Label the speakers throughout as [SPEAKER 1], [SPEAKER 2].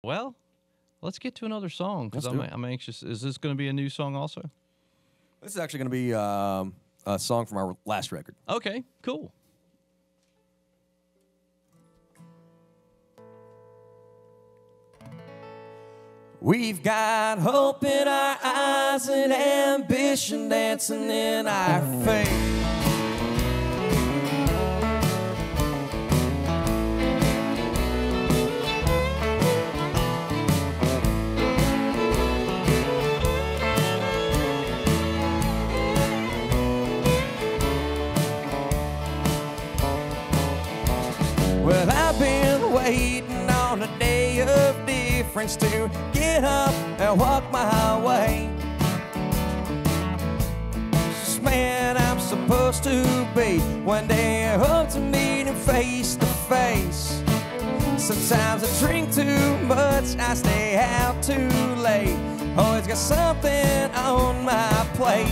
[SPEAKER 1] Well, let's get to another song because
[SPEAKER 2] Let's do it.
[SPEAKER 1] I'm anxious. Is this going to be a new song also?
[SPEAKER 2] This is actually going to be a song from our last record.
[SPEAKER 1] Okay, cool.
[SPEAKER 2] We've got hope in our eyes and ambition dancing in our faith. Well, I've been waiting on a day of difference to get up and walk my way. This man I'm supposed to be. One day I hope to meet him face to face. Sometimes I drink too much, I stay out too late. Always got something on my plate.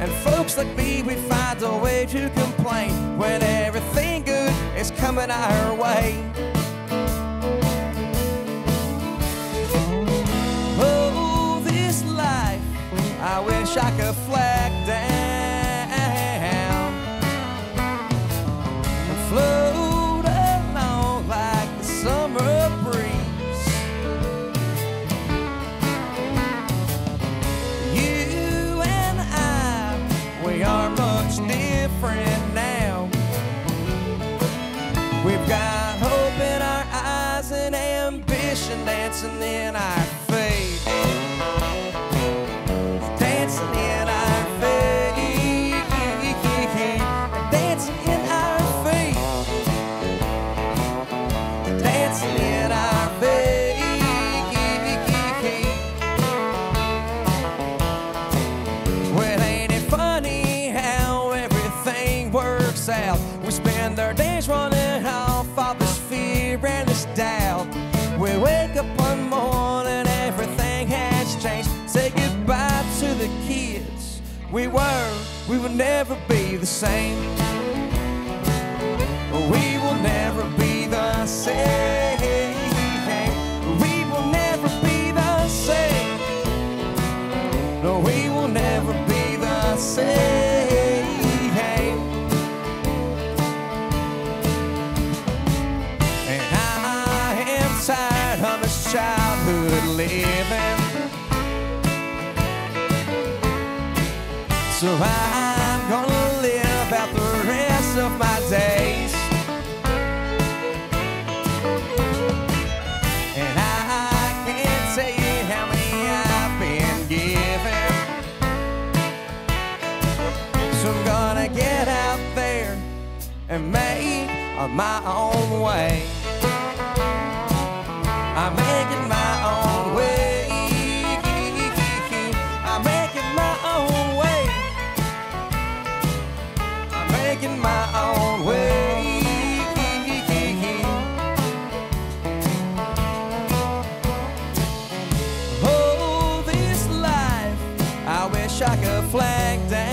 [SPEAKER 2] And folks like me, we find a way to complain when everything good is coming our way. Oh, this life, I wish I could flag down and float along like the summer breeze. You and I, we are much different now. We've got hope in our eyes and ambition dancing in our faith. Dancing in our faith. Dancing in our faith. Dancing in our faith. Well, ain't it funny how everything works out? We spend our days running off all this fear and this doubt. We wake up one morning, everything has changed. Say goodbye to the kids we will never be the same. We will never be the same. We will never be the same. No, we will never be the same. And I am tired of this childhood living. So I'm gonna live out the rest of my days. And I can't tell you how many I've been given. So I'm gonna get out there and make my own way. I'm making my own way. I'm making my own way. I'm making my own way. Oh, this life, I wish I could flag down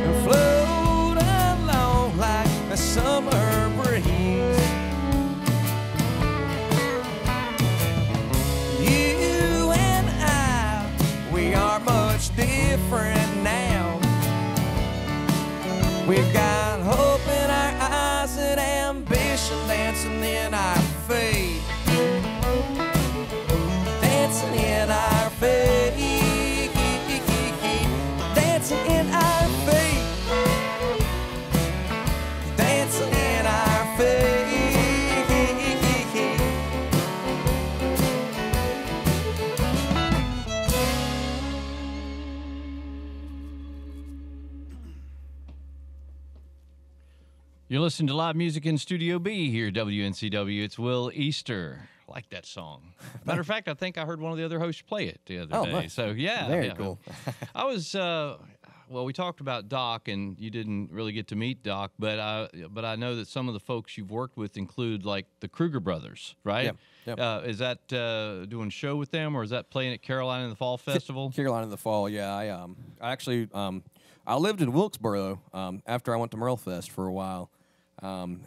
[SPEAKER 2] and float along like the summer breeze. You and I, we are much different now. We've got hope in our eyes and ambition dancing in our faith. Dancing in our faith. Dancing in our faith. Dancing in our faith.
[SPEAKER 1] You're listening to live music in Studio B here, WNCW. It's Will Easter. I like that song. Matter of fact, I think I heard one of the other hosts play it the other day.
[SPEAKER 2] Nice.
[SPEAKER 1] So, yeah.
[SPEAKER 2] Very
[SPEAKER 1] yeah.
[SPEAKER 2] cool.
[SPEAKER 1] I was, well, we talked about Doc, and you didn't really get to meet Doc, but I know that some of the folks you've worked with include, like, the Kruger Brothers, right?
[SPEAKER 2] Yeah.
[SPEAKER 1] Is that doing a show with them, or is that playing at Carolina in the Fall Festival?
[SPEAKER 2] Carolina in the fall, yeah. I actually I lived in Wilkesboro after I went to Merlefest for a while.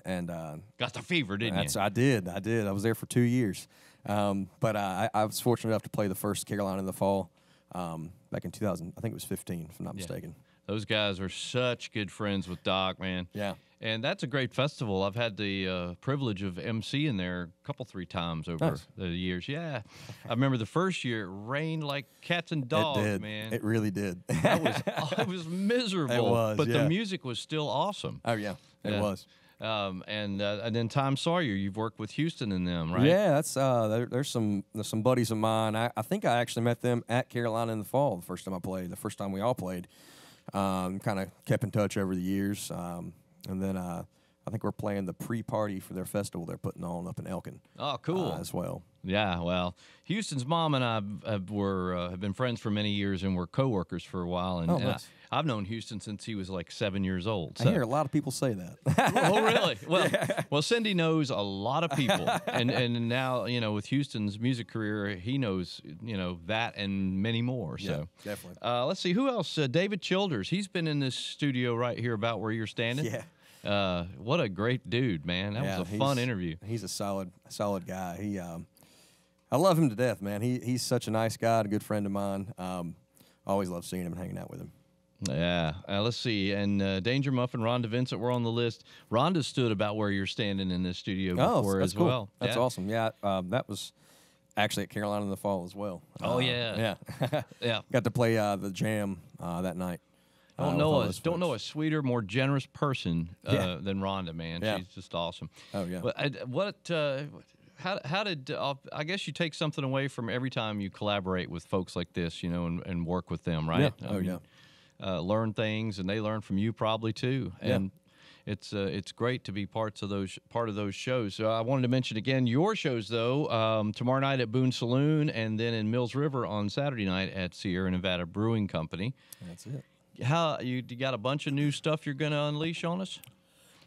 [SPEAKER 2] and
[SPEAKER 1] got the fever, didn't you?
[SPEAKER 2] I did. I was there for 2 years, but I was fortunate enough to play the first Carolina in the Fall back in 2000. I think it was 15, if I'm not mistaken.
[SPEAKER 1] Those guys are such good friends with Doc, man.
[SPEAKER 2] Yeah.
[SPEAKER 1] And that's a great festival. I've had the privilege of emceeing there a couple, 3 times over the years. Yeah. I remember the first year it rained like cats and dogs,
[SPEAKER 2] It did.
[SPEAKER 1] man.
[SPEAKER 2] It really did.
[SPEAKER 1] It was miserable.
[SPEAKER 2] It was,
[SPEAKER 1] but
[SPEAKER 2] yeah.
[SPEAKER 1] the music was still awesome.
[SPEAKER 2] Oh, yeah. It was.
[SPEAKER 1] And then Tom Sawyer, you've worked with Houston and them, right?
[SPEAKER 2] Yeah, that's there's some buddies of mine. I think I actually met them at Carolina in the Fall the first time I played, the first time we all played. Kind of kept in touch over the years. And then I think we're playing the pre-party for their festival they're putting on up in Elkin.
[SPEAKER 1] Oh, cool.
[SPEAKER 2] As well.
[SPEAKER 1] Yeah, well, Houston's mom and I have been friends for many years and were coworkers for a while. And,
[SPEAKER 2] nice.
[SPEAKER 1] I've known Houston since he was like 7 years old.
[SPEAKER 2] So. I hear a lot of people say that.
[SPEAKER 1] Oh, really? Well, Cindy knows a lot of people, and now with Houston's music career, he knows that and many more. So
[SPEAKER 2] yeah, definitely.
[SPEAKER 1] Let's see who else. David Childers. He's been in this studio right here about where you're standing.
[SPEAKER 2] Yeah.
[SPEAKER 1] What a great dude, man. That was a fun interview.
[SPEAKER 2] He's a solid guy. He, I love him to death, man. He's such a nice guy, a good friend of mine. Always love seeing him and hanging out with him.
[SPEAKER 1] Yeah. Let's see. And Danger Muffin, Rhonda Vincent were on the list. Rhonda stood about where you're standing in this studio before
[SPEAKER 2] that's
[SPEAKER 1] as
[SPEAKER 2] cool.
[SPEAKER 1] well.
[SPEAKER 2] That's awesome. Yeah, that was actually at Carolina in the Fall as well.
[SPEAKER 1] Oh, yeah.
[SPEAKER 2] Yeah.
[SPEAKER 1] Yeah.
[SPEAKER 2] Got to play the jam that night.
[SPEAKER 1] Don't know a sweeter, more generous person than Rhonda, man.
[SPEAKER 2] Yeah.
[SPEAKER 1] She's just awesome.
[SPEAKER 2] Oh, yeah.
[SPEAKER 1] But how did I guess you take something away from every time you collaborate with folks like this, and work with them, right?
[SPEAKER 2] Yeah.
[SPEAKER 1] Learn things, and they learn from you probably too. And it's great to be part of those shows. So I wanted to mention again your shows though. Tomorrow night at Boone Saloon, and then in Mills River on Saturday night at Sierra Nevada Brewing Company.
[SPEAKER 2] That's it.
[SPEAKER 1] How you got a bunch of new stuff you're going to unleash on us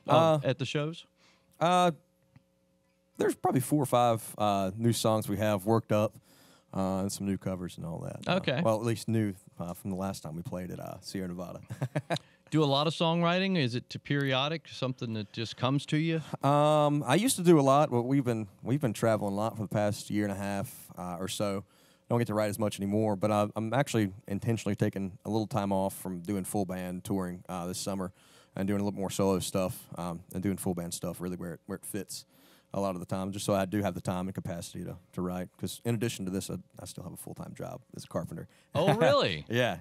[SPEAKER 1] at the shows?
[SPEAKER 2] There's probably 4 or 5 new songs we have worked up, and some new covers and all that.
[SPEAKER 1] Okay.
[SPEAKER 2] Well, at least new from the last time we played at Sierra Nevada.
[SPEAKER 1] Do a lot of songwriting? Is it periodic, something that just comes to you?
[SPEAKER 2] I used to do a lot, but we've been traveling a lot for the past year and a half or so. Don't get to write as much anymore, but I'm actually intentionally taking a little time off from doing full band touring this summer and doing a little more solo stuff and doing full band stuff really where it fits a lot of the time, just so I do have the time and capacity to write. Because in addition to this, I still have a full-time job as a carpenter.
[SPEAKER 1] Oh, really?
[SPEAKER 2] Yeah.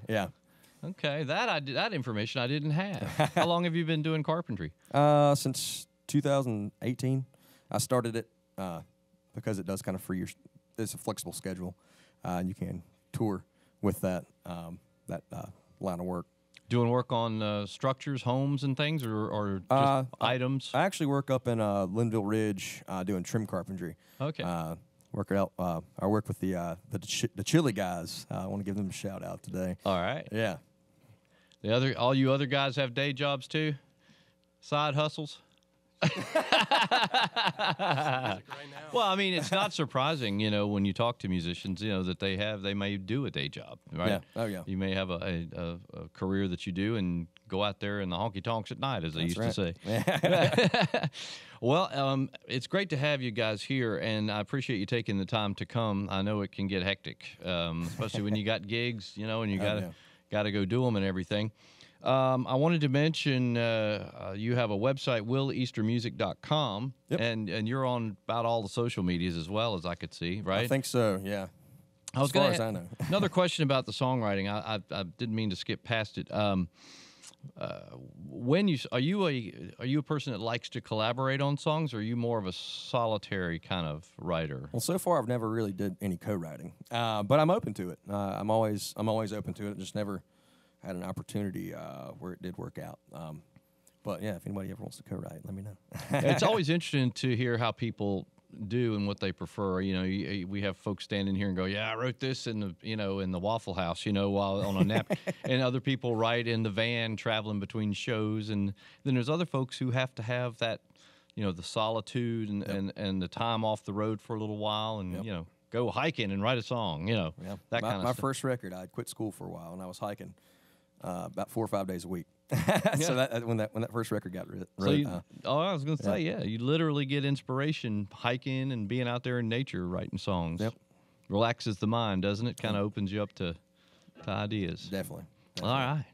[SPEAKER 1] Okay, that information I didn't have. How long have you been doing carpentry?
[SPEAKER 2] Since 2018. I started it because it does kind of free it's a flexible schedule. And you can tour with that line of work.
[SPEAKER 1] Doing work on structures, homes, and things, or just items?
[SPEAKER 2] I actually work up in Linville Ridge doing trim carpentry.
[SPEAKER 1] Okay.
[SPEAKER 2] Work it out. I work with the Chili guys. I want to give them a shout out today.
[SPEAKER 1] All right.
[SPEAKER 2] Yeah.
[SPEAKER 1] All you other guys have day jobs too, side hustles. Well, I mean, it's not surprising, when you talk to musicians, that they may do a day job, right?
[SPEAKER 2] Yeah. Oh, yeah.
[SPEAKER 1] You may have a career that you do and go out there in the honky tonks at night, as they used to say. Well, it's great to have you guys here, and I appreciate you taking the time to come. I know it can get hectic, especially when you got gigs, and you got to go do them and everything. I wanted to mention you have a website, willeastermusic.com, and you're on about all the social medias as well, as I could see, right?
[SPEAKER 2] I think so, yeah.
[SPEAKER 1] As far
[SPEAKER 2] as I know.
[SPEAKER 1] Another question about the songwriting. I didn't mean to skip past it. Are you a person that likes to collaborate on songs, or are you more of a solitary kind of writer?
[SPEAKER 2] Well, so far I've never really did any co-writing, but I'm open to it. I'm always open to it. Just never had an opportunity where it did work out. But yeah, if anybody ever wants to co-write, let me know.
[SPEAKER 1] It's always interesting to hear how people do and what they prefer. We have folks standing here and go, "Yeah, I wrote this in the Waffle House," while on a nap, and other people write in the van traveling between shows, and then there's other folks who have to have that, the solitude and the time off the road for a little while, and go hiking and write a song, that kind of stuff.
[SPEAKER 2] My first record, I quit school for a while and I was hiking. about 4 or 5 days a week. So that when that first record got written.
[SPEAKER 1] So I was going to say, you literally get inspiration hiking and being out there in nature writing songs.
[SPEAKER 2] Yep.
[SPEAKER 1] Relaxes the mind, doesn't it? Kind of opens you up to ideas.
[SPEAKER 2] Definitely.
[SPEAKER 1] All right.